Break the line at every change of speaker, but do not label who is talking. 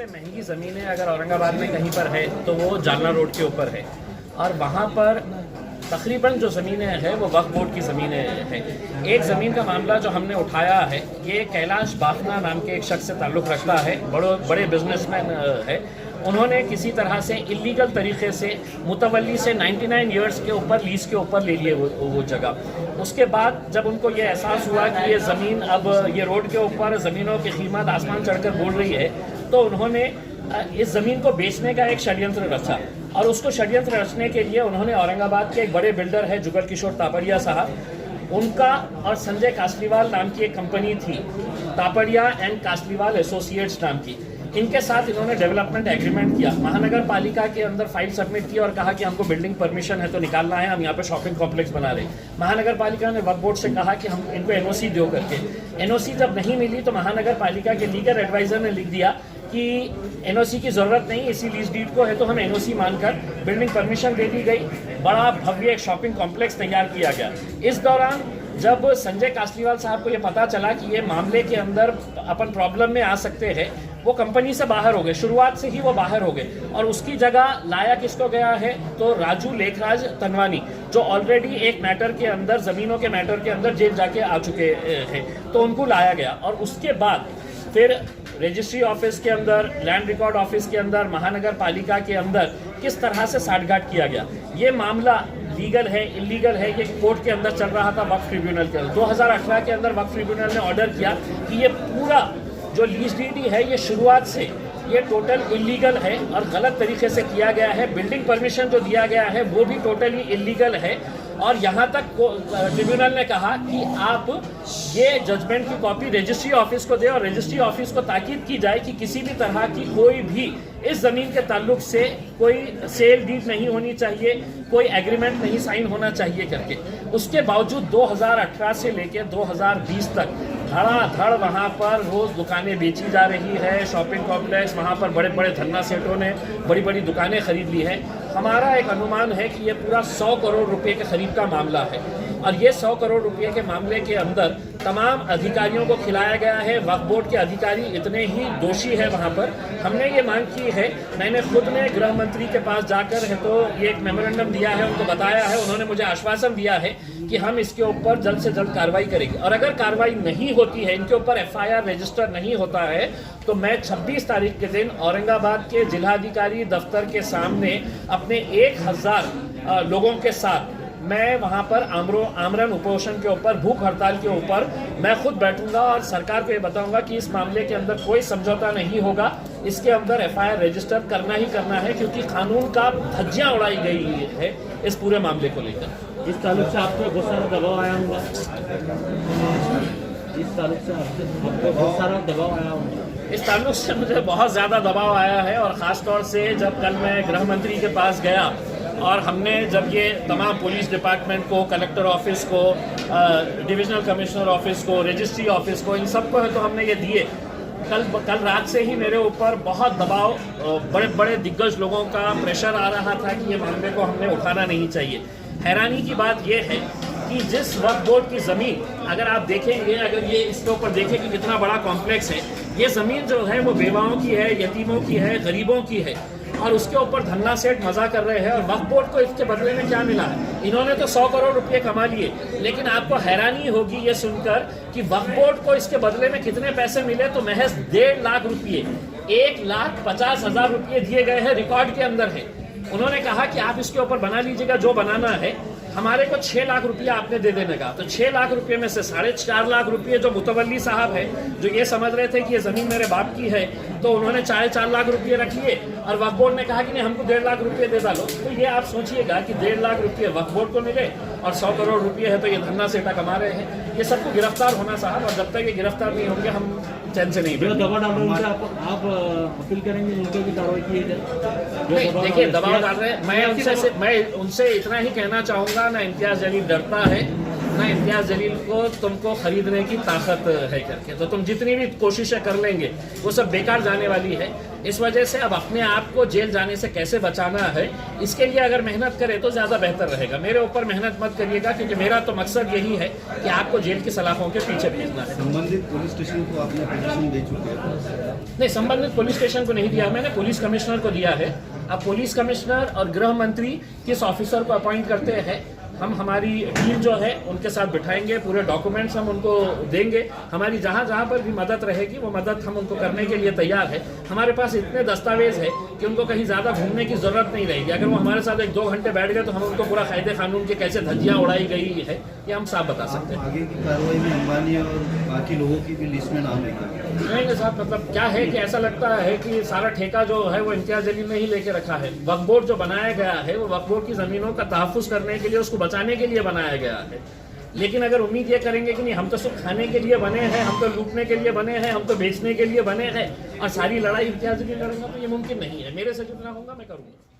सबसे महंगी ज़मीनें अगर औरंगाबाद में कहीं पर है तो वो जालना रोड के ऊपर है, और वहाँ पर तकरीबन जो ज़मीनें हैं वो वक्फ बोर्ड की ज़मीनें हैं। एक ज़मीन का मामला जो हमने उठाया है, ये कैलाश बाफना नाम के एक शख्स से ताल्लुक़ रखता है, बड़े बिजनेसमैन है। उन्होंने किसी तरह से इलीगल तरीके से मुतवल्ली से 99 ईयर्स के ऊपर लीज़ के ऊपर ले लिए वो जगह। उसके बाद जब उनको ये एहसास हुआ कि ये ज़मीन अब ये रोड के ऊपर ज़मीनों की कीमत आसमान चढ़कर बोल रही है, तो उन्होंने इस ज़मीन को बेचने का एक षड्यंत्र रचा, और उसको षड्यंत्र रचने के लिए उन्होंने औरंगाबाद के एक बड़े बिल्डर है जुगल किशोर तापड़िया साहब, उनका और संजय कासलीवाल नाम की एक कंपनी थी, तापड़िया एंड कासलीवाल एसोसिएट्स नाम की, इनके साथ इन्होंने डेवलपमेंट एग्रीमेंट किया। महानगर पालिका के अंदर फाइल सबमिट की और कहा कि हमको बिल्डिंग परमिशन है तो निकालना है, हम यहाँ पे शॉपिंग कॉम्प्लेक्स बना रहे। महानगर पालिका ने वक्फ बोर्ड से कहा कि हम इनको एनओसी दो करके। एनओसी जब नहीं मिली तो महानगर पालिका के लीगल एडवाइजर ने लिख दिया कि एनओसी की ज़रूरत नहीं, इसी लीज डीड को है तो हम एनओसी मानकर बिल्डिंग परमिशन दे दी गई। बड़ा भव्य एक शॉपिंग कॉम्प्लेक्स तैयार किया गया। इस दौरान जब संजय कासलीवाल साहब को ये पता चला कि ये मामले के अंदर अपन प्रॉब्लम में आ सकते हैं, वो कंपनी से बाहर हो गए, शुरुआत से ही वो बाहर हो गए, और उसकी जगह लाया किसको गया है तो राजू लेखराज तनवानी, जो ऑलरेडी एक मैटर के अंदर, ज़मीनों के मैटर के अंदर जेल जाके आ चुके हैं, तो उनको लाया गया। और उसके बाद फिर रजिस्ट्री ऑफिस के अंदर, लैंड रिकॉर्ड ऑफिस के अंदर, महानगर पालिका के अंदर किस तरह से साठगांठ किया गया। ये मामला लीगल है इलीगल है, ये कोर्ट के अंदर चल रहा था वक्फ ट्रिब्यूनल के अंदर। 2018 के अंदर वक्फ ट्रिब्यूनल ने ऑर्डर किया कि ये पूरा जो लीज डीड है ये शुरुआत से ये टोटल इलीगल है और गलत तरीके से किया गया है। बिल्डिंग परमिशन जो दिया गया है वो भी टोटली इलीगल है, और यहाँ तक ट्रिब्यूनल ने कहा कि आप ये जजमेंट की कॉपी रजिस्ट्री ऑफिस को दें, और रजिस्ट्री ऑफिस को ताकीद की जाए कि किसी भी तरह की कोई भी इस ज़मीन के ताल्लुक से कोई सेल डीड नहीं होनी चाहिए, कोई एग्रीमेंट नहीं साइन होना चाहिए करके। उसके बावजूद 2018 से लेकर 2020 तक धड़ाधड़ वहाँ पर रोज़ दुकानें बेची जा रही है, शॉपिंग कॉम्प्लेक्स, वहाँ पर बड़े बड़े धन्ना सेठों ने बड़ी बड़ी दुकानें खरीद ली है। हमारा एक अनुमान है कि ये पूरा 100 करोड़ रुपए के करीब का मामला है, और ये 100 करोड़ रुपए के मामले के अंदर तमाम अधिकारियों को खिलाया गया है। वक्फ बोर्ड के अधिकारी इतने ही दोषी है वहाँ पर। हमने ये मांग की है, मैंने खुद ने गृह मंत्री के पास जाकर है तो ये एक मेमोरेंडम दिया है, उनको बताया है, उन्होंने मुझे आश्वासन दिया है कि हम इसके ऊपर जल्द से जल्द कार्रवाई करेंगे, और अगर कार्रवाई नहीं होती है, इनके ऊपर FIR रजिस्टर नहीं होता है, तो मैं 26 तारीख के दिन औरंगाबाद के जिलाधिकारी दफ्तर के सामने अपने 1000 लोगों के साथ मैं वहाँ पर आमरण उपोषण के ऊपर, भूख हड़ताल के ऊपर मैं खुद बैठूंगा, और सरकार को ये बताऊंगा कि इस मामले के अंदर कोई समझौता नहीं होगा, इसके अंदर FIR रजिस्टर करना ही करना है, क्योंकि कानून का धज्जियां उड़ाई गई है इस पूरे मामले को लेकर।
इस ताल्लुक से आपको बहुत सारा दबाव आया होगा, इस ताल्लुक से आपको बहुत सारा दबाव आया होगा।
इस ताल्लुक से मुझे बहुत ज़्यादा दबाव आया है, और ख़ास तौर से जब कल मैं गृह मंत्री के पास गया और हमने जब ये तमाम पुलिस डिपार्टमेंट को, कलेक्टर ऑफिस को, डिविजनल कमिश्नर ऑफिस को, रजिस्ट्री ऑफिस को, इन सबको है तो हमने ये दिए। कल रात से ही मेरे ऊपर बहुत दबाव, बड़े बड़े दिग्गज लोगों का प्रेशर आ रहा था कि ये मामले को हमने उठाना नहीं चाहिए। हैरानी की बात यह है कि जिस वक्फ बोर्ड की ज़मीन, अगर आप देखेंगे, अगर ये इसके ऊपर देखें कि कितना बड़ा कॉम्प्लेक्स है, ये ज़मीन जो है वो बेवाओं की है, यतीमों की है, गरीबों की है, और उसके ऊपर धन्ना सेठ मजा कर रहे हैं। और वक्फ बोर्ड को इसके बदले में क्या मिला है? इन्होंने तो 100 करोड़ रुपए कमा लिए, लेकिन आपको हैरानी होगी ये सुनकर कि वक्फ बोर्ड को इसके बदले में कितने पैसे मिले, तो महज 1.5 लाख रुपये, 1,50,000 रुपये दिए गए हैं, रिकॉर्ड के अंदर है। उन्होंने कहा कि आप इसके ऊपर बना लीजिएगा जो बनाना है, हमारे को 6 लाख रुपया आपने दे देने का। तो 6 लाख रुपये में से 4.5 लाख रुपये जो मुतवल्ली साहब है, जो ये समझ रहे थे कि ये ज़मीन मेरे बाप की है, तो उन्होंने 4.5 लाख रुपये रख लिए, और वक्फ बोर्ड ने कहा कि नहीं, हमको 1.5 लाख रुपये दे डालो। तो ये आप सोचिएगा कि 1.5 लाख रुपये वक्फ बोर्ड को मिले और 100 करोड़ रुपये है तो ये धन्ना सेठा कमा रहे हैं। ये सबको गिरफ्तार होना साहब, और जब तक ये गिरफ्तार नहीं होंगे हम चैन से नहीं बैठेंगे।
दबाव डाल रहे हैं आप अपील करेंगे उनके भी कार्रवाई की जाए?
देखिए, दबाव डाल रहे हैं, मैं उनसे इतना ही कहना चाहूँगा, ना इम्तियाज़ जलील डरता है, ना इम्तियाज़ जलील को तुमको खरीदने की ताकत है करके, तो तुम जितनी भी कोशिशें कर लेंगे वो सब बेकार जाने वाली है। इस वजह से अब अपने आप को जेल जाने से कैसे बचाना है, इसके लिए अगर मेहनत करें तो ज़्यादा बेहतर रहेगा। मेरे ऊपर मेहनत मत करिएगा, क्योंकि मेरा तो मकसद यही है कि आपको जेल की सलाखों के पीछे भेजना है।
संबंधित पुलिस स्टेशन को आपने पिटीशन दे चुके हैं?
नहीं, संबंधित पुलिस स्टेशन को नहीं दिया, मैंने पुलिस कमिश्नर को दिया है। अब पुलिस कमिश्नर और गृह मंत्री किस ऑफिसर को अपॉइंट करते हैं, हम हमारी टीम जो है उनके साथ बिठाएंगे, पूरे डॉक्यूमेंट्स हम उनको देंगे। हमारी जहाँ जहाँ पर भी मदद रहेगी वो मदद हम उनको करने के लिए तैयार है। हमारे पास इतने दस्तावेज है कि उनको कहीं ज़्यादा घूमने की ज़रूरत नहीं रहेगी। अगर वो हमारे साथ 1-2 घंटे बैठ गए तो हम उनको पूरा कायदे कानून के कैसे धज्जियाँ उड़ाई गई है ये हम साफ बता सकते हैं।
आगे की कार्रवाई में अंबानी और बाकी लोगों की भी लिस्ट में नाम लेगा?
नहीं साहब, मतलब क्या है कि ऐसा लगता है कि सारा ठेका जो है वो इम्तियाज़ जलील ने ही लेके रखा है। वक्फ बोर्ड जो बनाया गया है वो वक्फ बोर्ड की ज़मीनों का तहफ़्फ़ुज़ करने के लिए, उसको बचाने के लिए बनाया गया है। लेकिन अगर उम्मीद ये करेंगे कि नहीं हम तो सिर्फ खाने के लिए बने हैं, हम तो लूटने के लिए बने हैं, हम तो बेचने के लिए बने हैं और सारी लड़ाई इम्तियाज़ जलील लड़ेंगे, तो ये मुमकिन नहीं है। मेरे से जितना होगा मैं करूँगा।